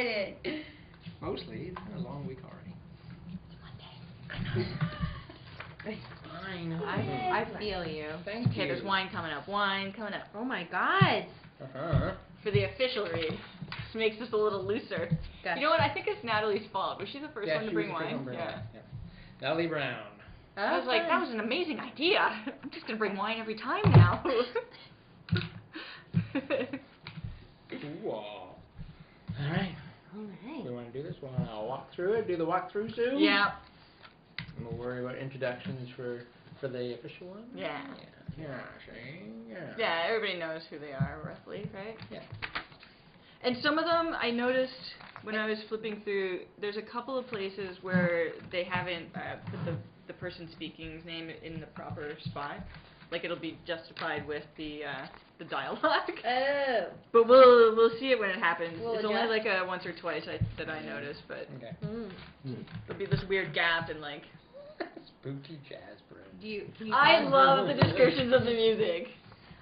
excited. Mostly. It's been a long week already. It's fine. I feel you. Thank you. Okay, there's wine coming up. Wine coming up. Oh my God. For the official read. This makes us a little looser. Gotcha. You know what? I think it's Natalie's fault. Was she the first one to bring wine? Yeah. Natalie Brown. I was like, that was an amazing idea. I'm just gonna bring wine every time now. All right. Alright. We want to do this? We want to walk through it? Do the walkthrough soon? Yeah. And we'll worry about introductions for the official one? Yeah. Yeah, see? Yeah. Yeah, everybody knows who they are, roughly, right? Yeah. And some of them, I noticed when I was flipping through, there's a couple of places where they haven't put the person speaking's name in the proper spot. Like, it'll be justified with the dialogue. Oh. But we'll see it when it happens. We'll it's adjust. only like a once or twice that I noticed, but Okay. there'll be this weird gap in like. Spooky jazz bro. I love the descriptions of the music.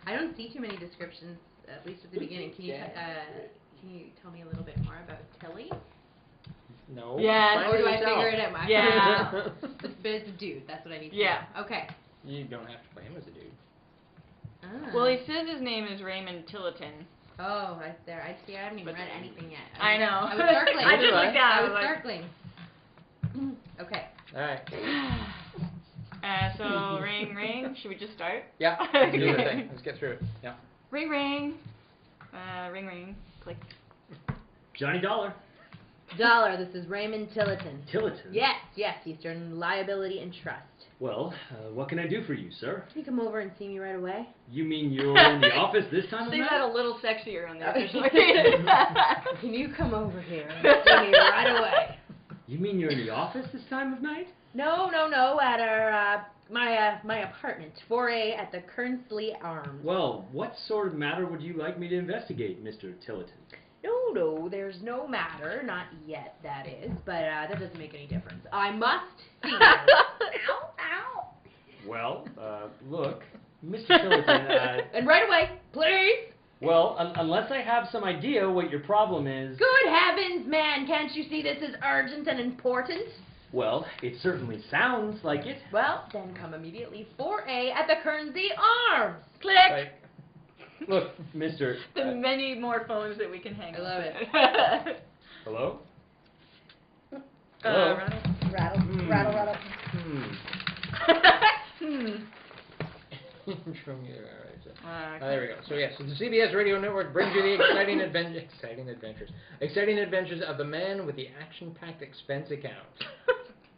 I don't see too many descriptions, at least at the beginning. Can you tell me a little bit more about Tilly? No. Yeah. Or do I figure it out? Yeah. But it's a dude. That's what I need to Yeah. know. Okay. You don't have to play him as a dude. Ah. Well, he says his name is Raymond Tilleton. Oh, right there. I see. I haven't even read anything yet. I know. I was circling. I just looked down. I was like, circling. Okay. Alright. So ring ring. Should we just start? Yeah. Let's do the thing. Let's get through it. Yeah. Ring ring. Ring ring. Click. Johnny Dollar. Dollar, this is Raymond Tilleton. Tilleton? Yes, Eastern Liability and Trust. Well, what can I do for you, sir? Can you come over and see me right away? You mean you're in the office this time of Say night? that a little sexier on the official. Can you come over here and see me right away? You mean you're in the office this time of night? No, at our, my apartment, 4A at the Kernsley Arms. Well, what sort of matter would you like me to investigate, Mr. Tilleton? No, there's no matter, not yet, that is, but that doesn't make any difference. I must see you. Ow, ow. Well, look, Mr. Tilleton, And right away, please. well, unless I have some idea what your problem is... Good heavens, man, can't you see this is urgent and important? Well, it certainly sounds like it. Well, then come immediately, 4A at the Kernsley Arms. Click. Like, Look, Mr. The many more phones that we can hang. I love it. Hello? Hello? Rattle, rattle, rattle. there we go. So yes, so the CBS Radio Network brings you the exciting adventures of the man with the action-packed expense account.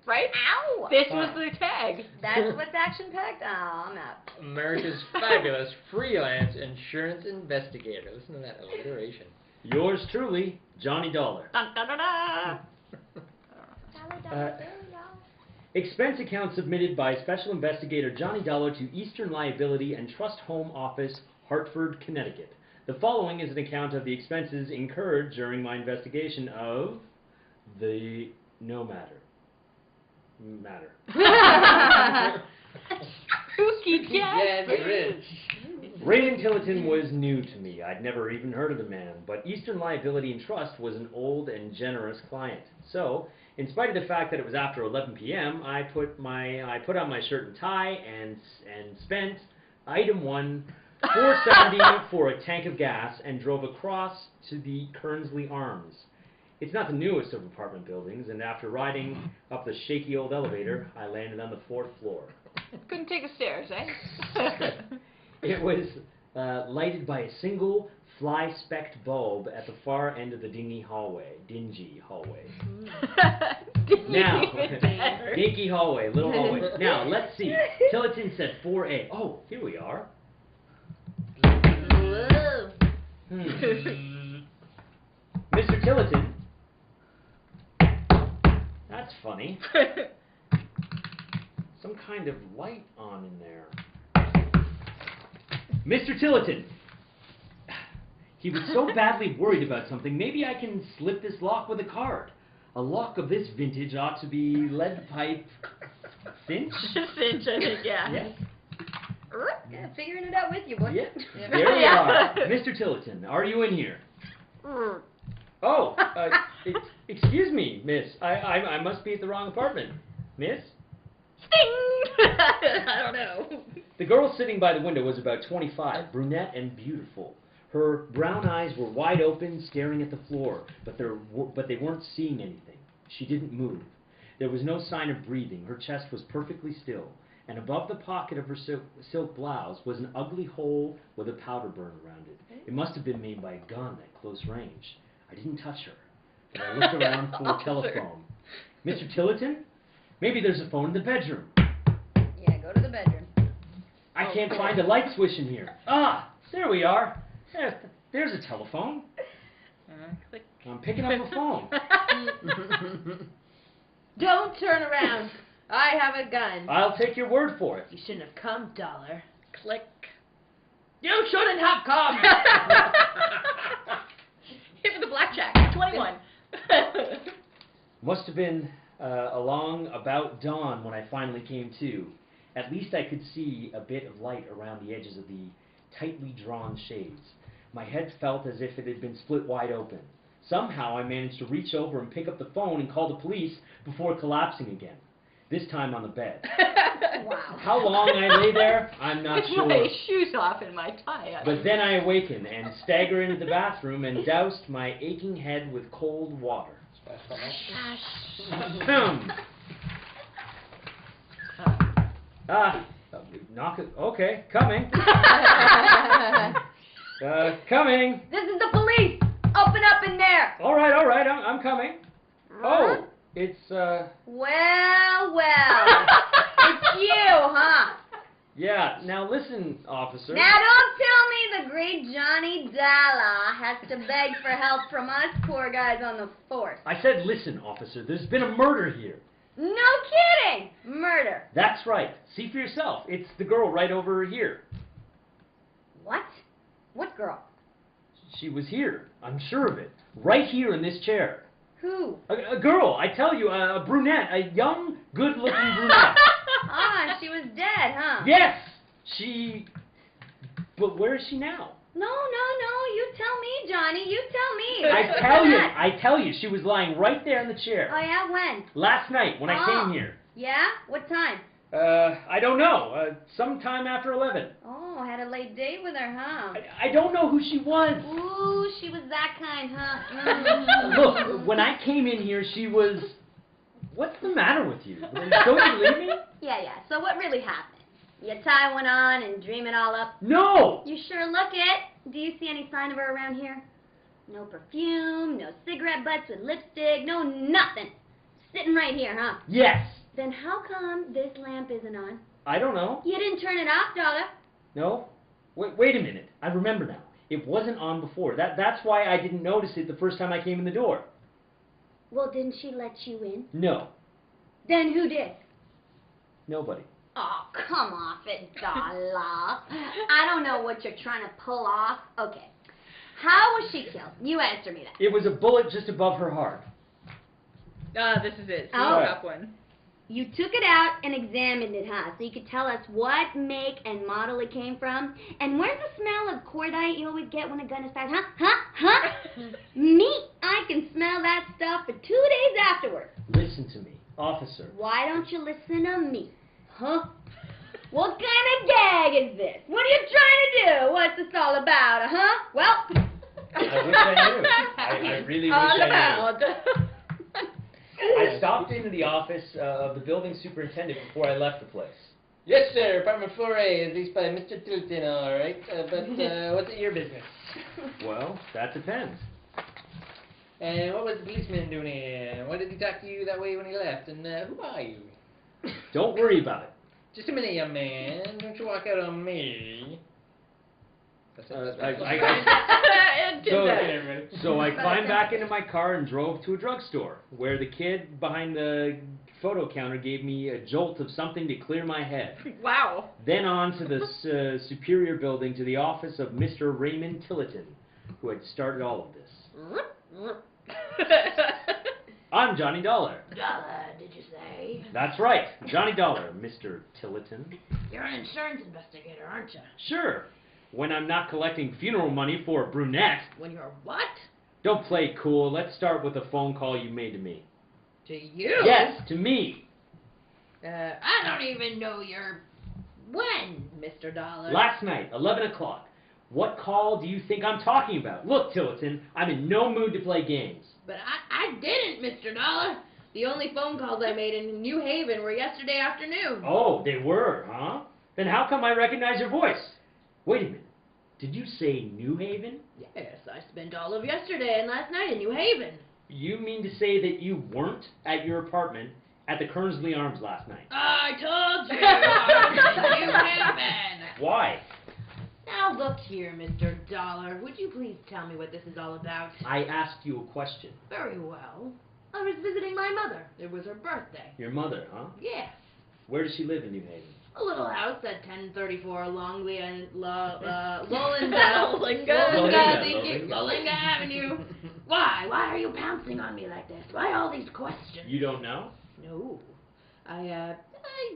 Right? Ow! This was the tag. That's what's action-packed? Oh, I'm out. America's fabulous freelance insurance investigator. Listen to that alliteration. Yours truly, Johnny Dollar. Dun, dun, dun, dun. Expense account submitted by Special Investigator Johnny Dollar to Eastern Liability and Trust Home Office, Hartford, Connecticut. The following is an account of the expenses incurred during my investigation of the matter. Spooky Jazz jazz. Bridge. Raymond Tilleton was new to me. I'd never even heard of the man, but Eastern Liability and Trust was an old and generous client. So, in spite of the fact that it was after 11 p.m., I put on my shirt and tie and spent item one $4.70 for a tank of gas and drove across to the Kernsley Arms. It's not the newest of apartment buildings, and after riding up the shaky old elevator, I landed on the 4th floor. Couldn't take the stairs, eh? It was lighted by a single fly-specked bulb at the far end of the dingy hallway. Now, dinky hallway, little hallway. Now, let's see. Tilleton said 4A. Oh, here we are. Mr. Tilleton. That's funny. Some kind of light on in there. Mr. Tilleton! He was so badly worried about something, maybe I can slip this lock with a card. A lock of this vintage ought to be lead pipe cinch? Cinch, I think, yeah. Yes. Yeah, figuring it out with you, boy. Yep. There we are. Mr. Tilleton, are you in here? Oh, excuse me, miss. I must be at the wrong apartment. Miss? Sting! I don't know. The girl sitting by the window was about 25, brunette and beautiful. Her brown eyes were wide open, staring at the floor, but they weren't seeing anything. She didn't move. There was no sign of breathing. Her chest was perfectly still, and above the pocket of her silk blouse was an ugly hole with a powder burn around it. It must have been made by a gun at close range. I didn't touch her, but I looked around for a telephone. Mr. Tillotson? Maybe there's a phone in the bedroom. Yeah, go to the bedroom. I can't find a light switch in here. Ah, there we are. There's a telephone. Click. I'm picking up a phone. Don't turn around. I have a gun. I'll take your word for it. You shouldn't have come, Dollar. Click. You shouldn't have come. Hit with the blackjack. 21. Must have been along about dawn when I finally came to. At least I could see a bit of light around the edges of the tightly drawn shades. My head felt as if it had been split wide open. Somehow I managed to reach over and pick up the phone and call the police before collapsing again. This time on the bed. Wow. How long I lay there, I'm not sure. My shoes off and my tie. But then I awakened and staggered into the bathroom and doused my aching head with cold water. Knock it. Okay, coming. Coming. This is the police. Open up in there. All right, I'm coming. Oh, it's Well, it's you, huh? yeah. Now listen, officer. Now don't tell me the great Johnny Dalla has to beg for help from us poor guys on the force. I said listen, officer. There's been a murder here. No kidding. Murder. That's right. See for yourself. It's the girl right over here. What? What girl? She was here. I'm sure of it. Right here in this chair. Who? A girl, I tell you, a brunette, a young, good-looking brunette. Ah, she was dead, huh? Yes, she. But where is she now? No, you tell me, Johnny, you tell me. I tell you, she was lying right there in the chair. Oh, yeah, when? Last night when I came here. Yeah? What time? I don't know. Sometime after 11. Oh, had a late date with her, huh? I don't know who she was. Ooh, she was that kind, huh? Look, when I came in here, she was. What's the matter with you? Don't you believe me? Yeah. So what really happened? You tie one on and dream it all up? No! You sure look it. Do you see any sign of her around here? No perfume, no cigarette butts with lipstick, no nothing. Sitting right here, huh? Yes. Then how come this lamp isn't on? I don't know. You didn't turn it off, Dollar. No? Wait a minute. I remember now. It wasn't on before. That's why I didn't notice it the first time I came in the door. Well, didn't she let you in? No. Then who did? Nobody. Oh, come off it, Dollar. I don't know what you're trying to pull off. Okay. How was she killed? You answer me that. It was a bullet just above her heart. This is it. See, Oh. the top one. You took it out and examined it, huh? So you could tell us what make and model it came from? And where's the smell of cordite you always get when a gun is fired? Huh? Me? I can smell that stuff for 2 days afterward. Listen to me, officer. Why don't you listen to me? Huh? What kind of gag is this? What are you trying to do? What's this all about, huh? Well, I wish I knew. I really wish I knew. I stopped into the office of the building superintendent before I left the place. Yes, sir. Apartment 4A is leased by Mr. Tilton, all right. But what's it your business? Well, that depends. And what was the policeman doing here? Why did he talk to you that way when he left? And who are you? Don't worry about it. Just a minute, young man. Don't you walk out on me. That's So I climbed back into my car and drove to a drugstore, where the kid behind the photo counter gave me a jolt of something to clear my head. Wow. Then on to the Superior Building to the office of Mr. Raymond Tillotson, who had started all of this. I'm Johnny Dollar. Dollar, did you say? That's right, Johnny Dollar, Mr. Tillotson. You're an insurance investigator, aren't you? Sure, when I'm not collecting funeral money for a brunette. When you're what? Don't play cool. Let's start with a phone call you made to me. To you? Yes, to me. I don't even know your... When, Mr. Dollar? Last night, 11 o'clock. What call do you think I'm talking about? Look, Tillotson, I'm in no mood to play games. But I didn't, Mr. Dollar. The only phone calls I made in New Haven were yesterday afternoon. Oh, they were, huh? Then how come I recognize your voice? Wait a minute. Did you say New Haven? Yes, I spent all of yesterday and last night in New Haven. You mean to say that you weren't at your apartment at the Kernsley Arms last night? I told you I was in New Haven. Why? Now look here, Mr. Dollar. Would you please tell me what this is all about? I asked you a question. Very well. I was visiting my mother. It was her birthday. Your mother, huh? Yes. Where does she live in New Haven? A little house at 1034 Longley and Lolinga. Lolinga Avenue. Why? Why are you pouncing on me like this? Why all these questions? You don't know? No. I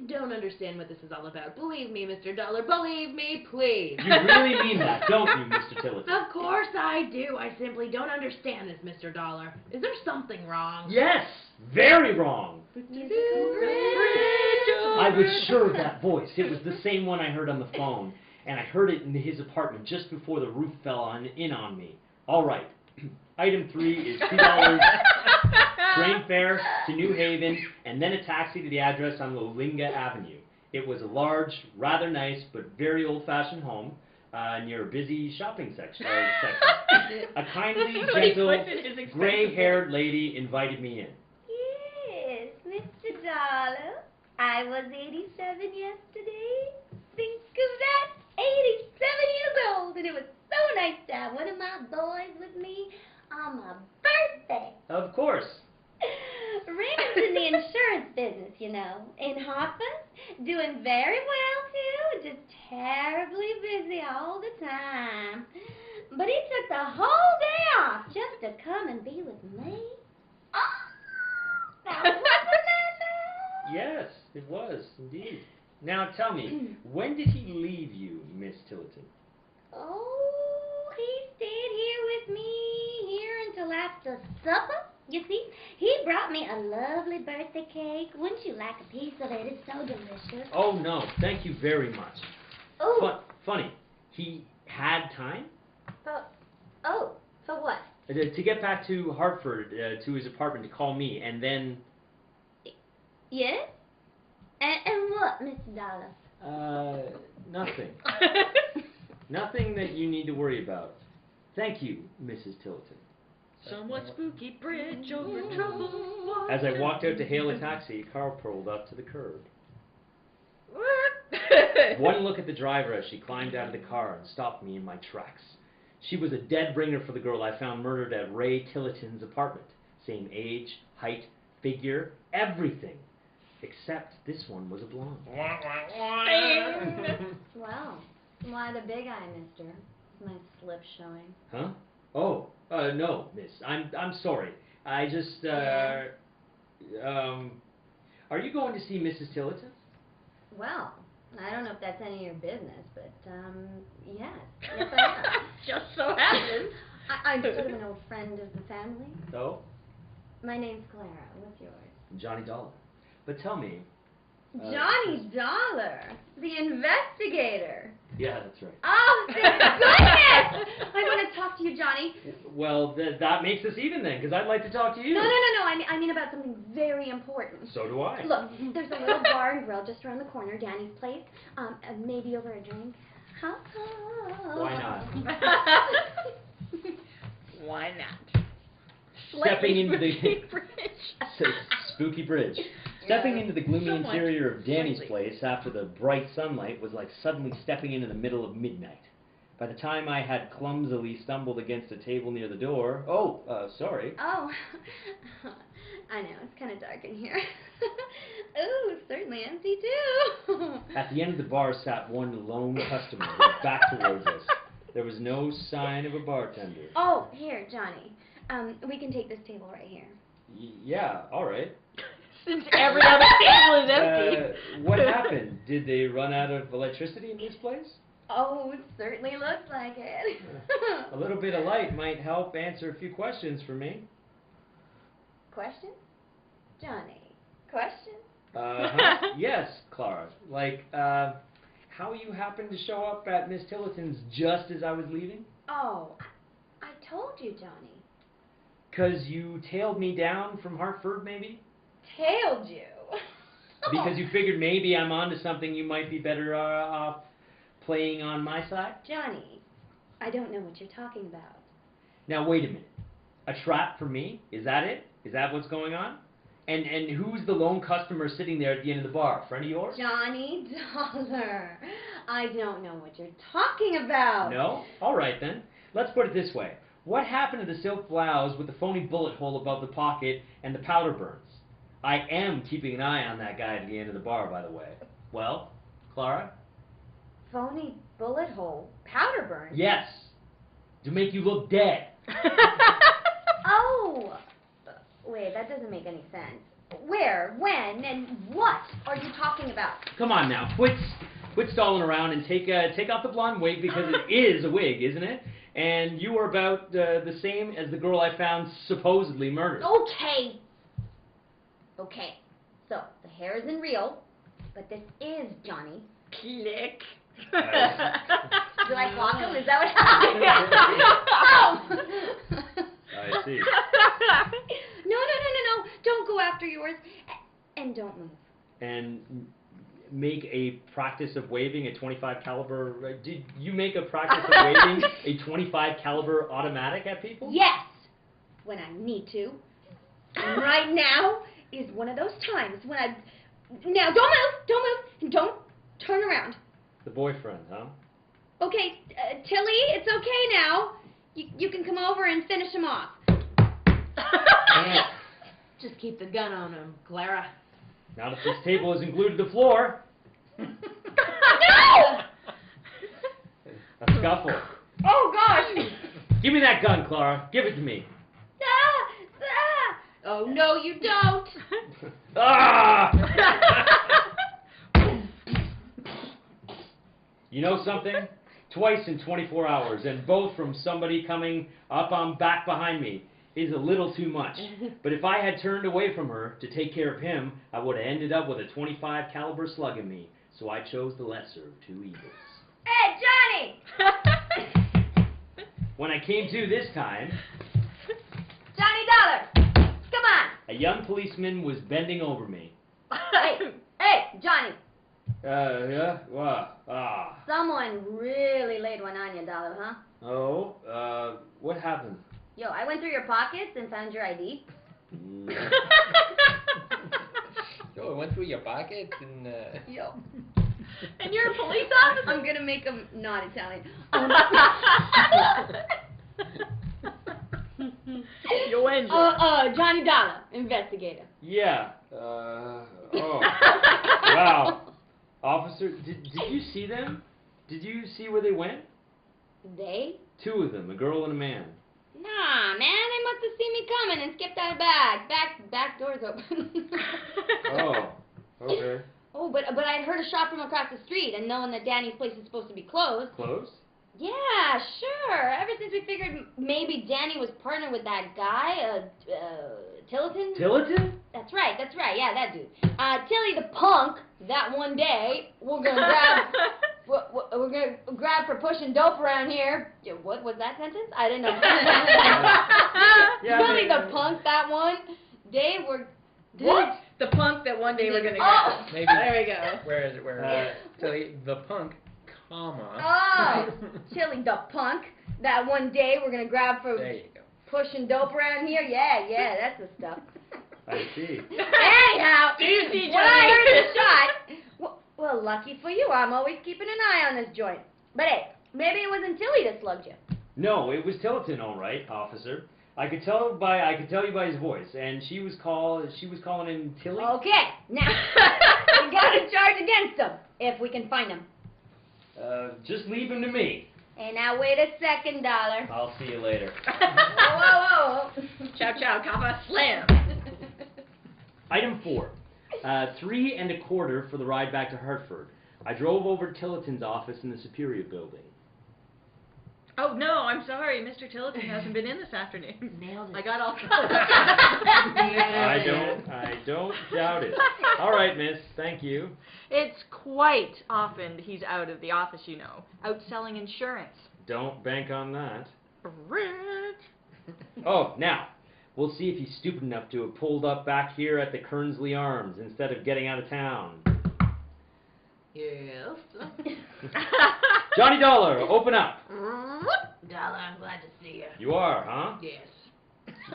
don't understand what this is all about. Believe me, Mr. Dollar. Believe me, please. You really mean that, don't you, Mr. Tillotson? Of course I do. I simply don't understand this, Mr. Dollar. Is there something wrong? Yes! Very wrong! I was sure of that voice. It was the same one I heard on the phone. And I heard it in his apartment just before the roof fell in on me. All right. Item 3 is $2 train fare to New Haven, and then a taxi to the address on Lolinga Avenue. It was a large, rather nice, but very old-fashioned home near a busy shopping section. A kindly, gentle, gray-haired lady invited me in. Yes, Mr. Dollar. I was 87 yesterday. Think of that, 87 years old, and it was so nice to have one of my boys with me on my birthday. Of course. Raymond's in the insurance business, you know, in Hartford, doing very well, too, just terribly busy all the time. But he took the whole day off just to come and be with me. Oh, now wasn't that nice? Yes, it was, indeed. Now tell me, when did he leave you, Miss Tillotson? Oh, he stayed here with me here until after supper. You see, he brought me a lovely birthday cake. Wouldn't you like a piece of it? It's so delicious. Oh, no, thank you very much. Oh. Funny, he had time? For what? To get back to Hartford, to his apartment to call me, and then... Yes? And what, Mr. Dollar? Nothing. Nothing that you need to worry about. Thank you, Mrs. Tillotson. Somewhat spooky bridge over troubled water. As I walked out to hail a taxi, a car pulled up to the curb. One look at the driver as she climbed out of the car and stopped me in my tracks. She was a dead ringer for the girl I found murdered at Ray Tillotson's apartment. Same age, height, figure, everything. Except this one was a blonde. Well, why the big eye, mister? Is my slip showing? Huh? Oh, no, miss. I'm sorry. I just, are you going to see Mrs. Tillotson? Well, I don't know if that's any of your business, but, yes. Yes, I am. Just so happens. I'm sort of an old friend of the family. Oh? My name's Clara. What's yours? Johnny Dollar. But tell me... Johnny Dollar, the investigator. Yeah, that's right. Oh, thank goodness! I want to talk to you, Johnny. Well, that makes us even then, because I'd like to talk to you. No. I mean about something very important. So do I. Look, there's a little bar and grill just around the corner, Danny's place. Maybe over a drink. Huh? Why not? Why not? Stepping into the bridge. spooky bridge. Stepping into the gloomy Somewhat interior of Danny's slightly. place after the bright sunlight was like suddenly stepping into the middle of midnight. By the time I had clumsily stumbled against a table near the door... sorry. Oh, I know, it's kind of dark in here. Ooh, it's certainly empty, too. At the end of the bar sat one lone customer with back towards us. There was no sign of a bartender. Oh, here, Johnny. We can take this table right here. Yeah, all right. Since every other table is empty. What happened? Did they run out of electricity in this place? Oh, it certainly looks like it. A little bit of light might help answer a few questions for me. Question? Johnny, question? Yes, Clara. Like, how you happened to show up at Miss Tilloton's just as I was leaving? Oh, I told you, Johnny. 'Cause you tailed me down from Hartford, maybe? Tailed you. Because you figured maybe I'm onto something, you might be better off playing on my side? Johnny, I don't know what you're talking about. Now, wait a minute. A trap for me? Is that it? Is that what's going on? And who's the lone customer sitting there at the end of the bar? A friend of yours? Johnny Dollar, I don't know what you're talking about. No? All right, then. Let's put it this way. What happened to the silk blouse with the phony bullet hole above the pocket and the powder burns? I am keeping an eye on that guy at the end of the bar, by the way. Well, Clara? Phony bullet hole, powder burn? Yes. To make you look dead. Oh! Wait, that doesn't make any sense. Where, when, and what are you talking about? Come on now, quit stalling around and take off the blonde wig, because it is a wig, isn't it? And you are about the same as the girl I found supposedly murdered. Okay. Okay. So, the hair isn't real, but this is Johnny. Click. Do I clock him? Is that what I see. No. Don't go after yours. And don't move. And make a practice of waving a 25 caliber. Did you make a practice of waving a 25 caliber automatic at people? Yes, when I need to. And right now is one of those times when I... Now, don't move, and don't turn around. The boyfriend, huh? Okay, Tilly, it's okay now. You can come over and finish him off. Just keep the gun on him, Clara. Not if this table isn't glued to the floor. No! A scuffle. Oh, gosh. Give me that gun, Clara. Give it to me. Oh, no, you don't. Ah! You know something? Twice in 24 hours, and both from somebody coming up on back behind me, is a little too much. But if I had turned away from her to take care of him, I would have ended up with a 25 caliber slug in me. So I chose the lesser of two evils. Hey, Johnny! When I came to this time, Johnny Dollar, come on. a young policeman was bending over me. Hey, Johnny. Yeah? Someone really laid one on you, Dollar, huh? Oh, what happened? Yo, I went through your pockets and found your ID. So I went through your pockets and Yo. And you're a police officer? I'm gonna make him not Italian. Yo, Angel. Johnny Dollar, investigator. Yeah. Wow. Officer, did you see them? Did you see where they went? They? Two of them, a girl and a man. Nah, man, they must have seen me coming and skipped out of back door's open. Oh, okay. Oh, but I'd heard a shot from across the street, and knowing that Danny's place is supposed to be closed. Close? Yeah, sure. Ever since we figured maybe Danny was partnered with that guy, Tillerton? Tillotton? That's right, yeah, that dude. Tilly the punk, that one day, we're gonna grab, we're gonna grab for pushing dope around here. Yeah, what was that sentence? I didn't know. Tilly the punk, that one day, What? The punk that one day we're gonna Oh! get. maybe. There we go. Where is it? Where? So the punk, comma. Oh, Tilly the punk, that one day we're gonna grab for There you go. pushing dope around here. Yeah, that's the stuff. I see. Anyhow, Do you see, when I Johnny? heard the shot, well, lucky for you, I'm always keeping an eye on this joint. But hey, maybe it wasn't Tilly that slugged you. No, it was Tillotton, all right, officer. I could tell you by his voice, and she was calling him Tilly. Okay, now we got a charge against him if we can find him. Just leave him to me. Hey, now wait a second, Dollar. I'll see you later. Whoa. Chow chow, kappa, slam. Item 4. $3 1/4 for the ride back to Hartford. I drove over to Tilloton's office in the Superior building. Oh no, I'm sorry, Mr. Tillotson hasn't been in this afternoon. Nailed it. I got all I don't doubt it. All right, miss. Thank you. It's quite often he's out of the office, you know, out selling insurance. Don't bank on that. Rich. Oh, now, we'll see if he's stupid enough to have pulled up back here at the Kernsley Arms instead of getting out of town. Yes. Johnny Dollar, open up. Dollar, I'm glad to see you. You are, huh? Yes.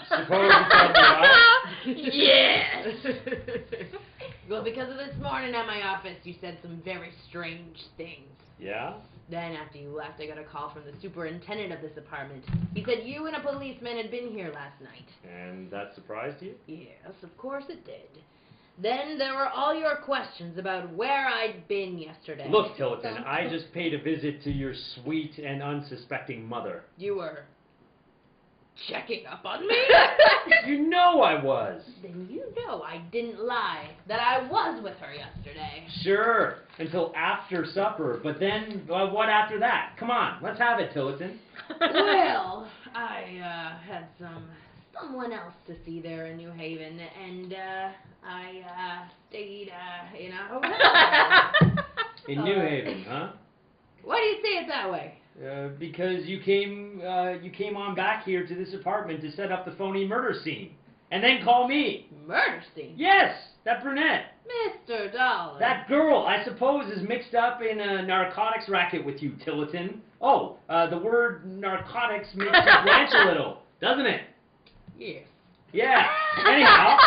Suppose you tell me why. Yes. Well, because of this morning at my office, you said some very strange things. Yeah? Then after you left, I got a call from the superintendent of this apartment. He said you and a policeman had been here last night. And that surprised you? Yes, of course it did. Then there were all your questions about where I'd been yesterday. Look, Tillotson, I just paid a visit to your sweet and unsuspecting mother. You were checking up on me? You know I was. Then you know I didn't lie, that I was with her yesterday. Sure, until after supper. But then, what after that? Come on, let's have it, Tillotson. Well, I had someone else to see there in New Haven, and I stayed in a hotel. In New Haven, huh? Why do you say it that way? Because you came on back here to this apartment to set up the phony murder scene, and then call me. Murder scene? Yes, that brunette. Mr. Dollar. That girl, I suppose, is mixed up in a narcotics racket with you, Tillotson. Oh, the word narcotics makes you blanch a little, doesn't it? Yes. Yeah. Anyhow,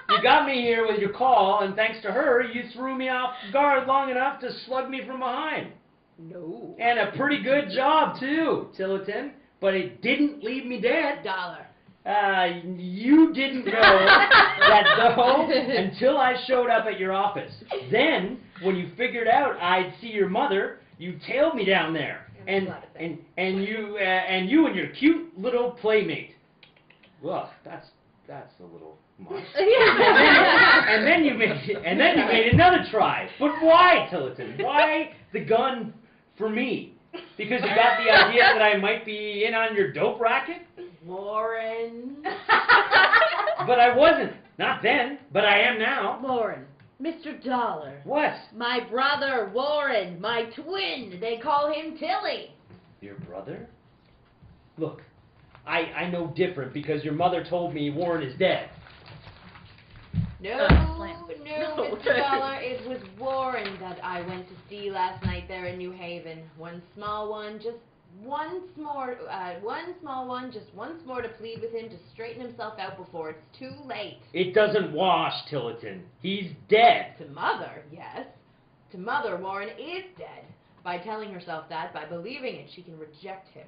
you got me here with your call, and thanks to her, you threw me off guard long enough to slug me from behind. No. And a pretty good job, too, Tillotson. But it didn't leave me dead. Dollar. You didn't know that, though, until I showed up at your office. Then, when you figured out I'd see your mother, you tailed me down there. And you and your cute little playmate. Well, that's a little much. and then you made another try. But why, Tillotson? Why the gun for me? Because you got the idea that I might be in on your dope racket? Warren. But I wasn't. Not then. But I am now. Warren. Mr. Dollar. What? My brother, Warren. My twin. They call him Tilly. Your brother? Look, I know different because your mother told me Warren is dead. No, No. Mr. Dollar, it was Warren that I went to see last night there in New Haven. One small one, just once more to plead with him to straighten himself out before it's too late. It doesn't wash, Tillotson. He's dead. To Mother, yes. To Mother, Warren is dead. By telling herself that, by believing it, she can reject him.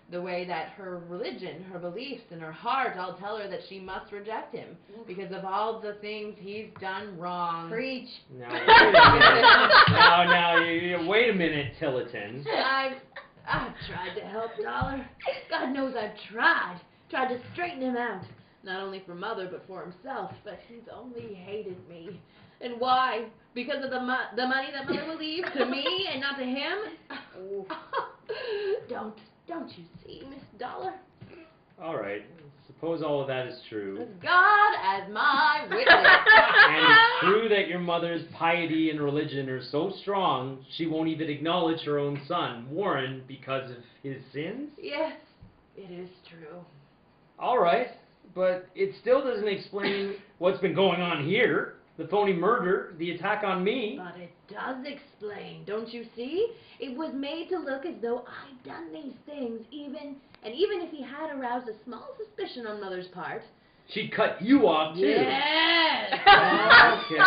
The way that her religion, her beliefs, and her heart all tell her that she must reject him because of all the things he's done wrong. Preach. Now, wait a minute. Wait a minute, Tillotson. I've tried to help Dollar. God knows I've tried to straighten him out. Not only for Mother, but for himself. But he's only hated me. And why? Because of the money that Mother will leave to me and not to him? Don't you see, Miss Dollar? All right. Suppose all of that is true. God as my witness. And it's true that your mother's piety and religion are so strong, she won't even acknowledge her own son, Warren, because of his sins? Yes, it is true. All right. But it still doesn't explain what's been going on here. The phony murder, the attack on me. But it does explain, don't you see? It was made to look as though I'd done these things, even if he had aroused a small suspicion on Mother's part. She cut you off, too. Yes! Okay.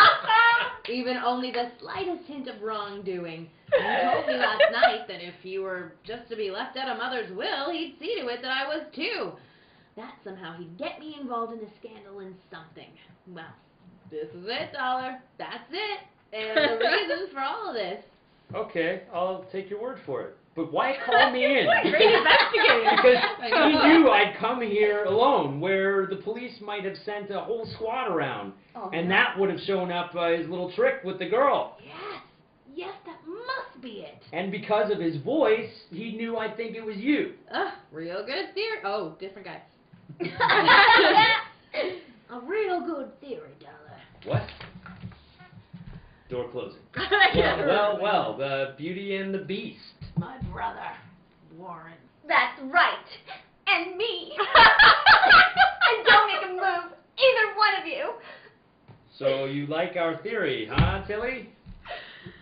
Even only the slightest hint of wrongdoing. And he told me last night that if he were just to be left out of Mother's will, he'd see to it that I was too. That somehow he'd get me involved in a scandal and something. Well, this is it, Dollar. That's it. And the reason for all of this. Okay, I'll take your word for it. But why call me in? Great investigating. Because he knew I'd come here alone, where the police might have sent a whole squad around. Oh, and no. that would have shown up his little trick with the girl. Yes, that must be it. And because of his voice, he knew I'd think it was you. Real good theory. Oh, different guy. A real good theory, Dollar. What? Door closing. Yeah. Well, the Beauty and the Beast. My brother, Warren. That's right. And me. And don't make a move, either one of you. So you like our theory, huh, Tilly?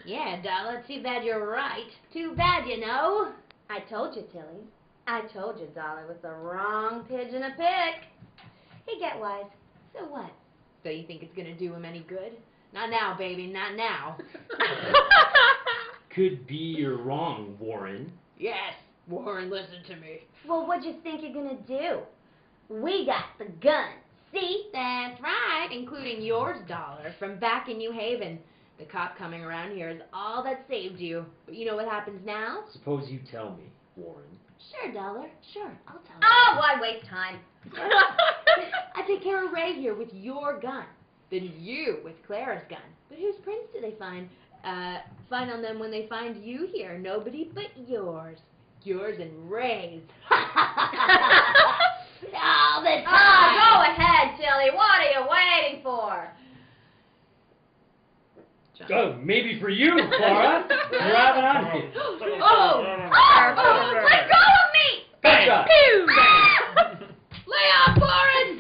Yeah, Dollar, too bad you're right. Too bad, you know. I told you, Tilly. I told you Dollar was the wrong pigeon to pick. Hey, get wise. So what? So you think it's gonna do him any good? Not now, baby, not now. Could be you're wrong, Warren. Yes, Warren, listen to me. Well, what'd you think you're gonna do? We got the gun. See? That's right, including yours, Dollar, from back in New Haven. The cop coming around here is all that saved you. But you know what happens now? Suppose you tell me, Warren. Sure, Dollar, sure, I'll tell you. Oh, why waste time? I take care of Ray here with your gun. Then you with Clara's gun. But whose prints do they find? Find on them when they find you here. Nobody but yours. Yours and Ray's. All the time. Oh, go ahead, Tilly. What are you waiting for? Oh, maybe for you, Clara. Drive it on you. Oh, let go of me! Good job. Lay off, Warren!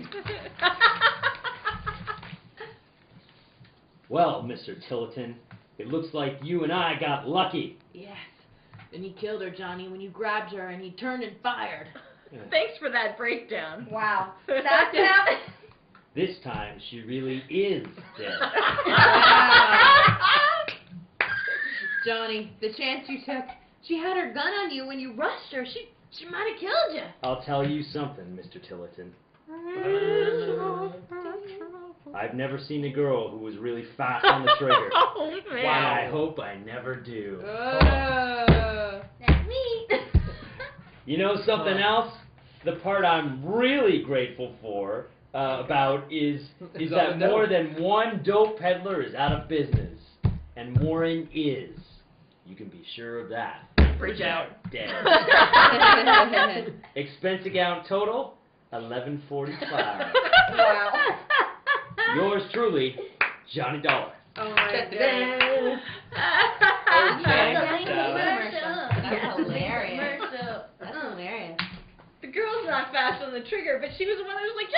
Well, Mr. Tillerton, it looks like you and I got lucky. Yes. Then he killed her, Johnny, when you grabbed her and he turned and fired. Thanks for that breakdown. Wow. That's him. This time, she really is dead. Johnny, the chance you took. She had her gun on you when you rushed her. She might have killed you. I'll tell you something, Mr. Tillerton. I've never seen a girl who was really fast on the trigger. Oh, man. Why, I hope I never do. That's me. You know something else? The part I'm really grateful for about is that more than one dope peddler is out of business. And Warren is. You can be sure of that. Bridge out. Dead. Expense account total, $11.45. Wow. Yours truly, Johnny Dollar. Oh my god. That's hilarious. That's hilarious. The girl's not fast on the trigger, but she was the one who was like,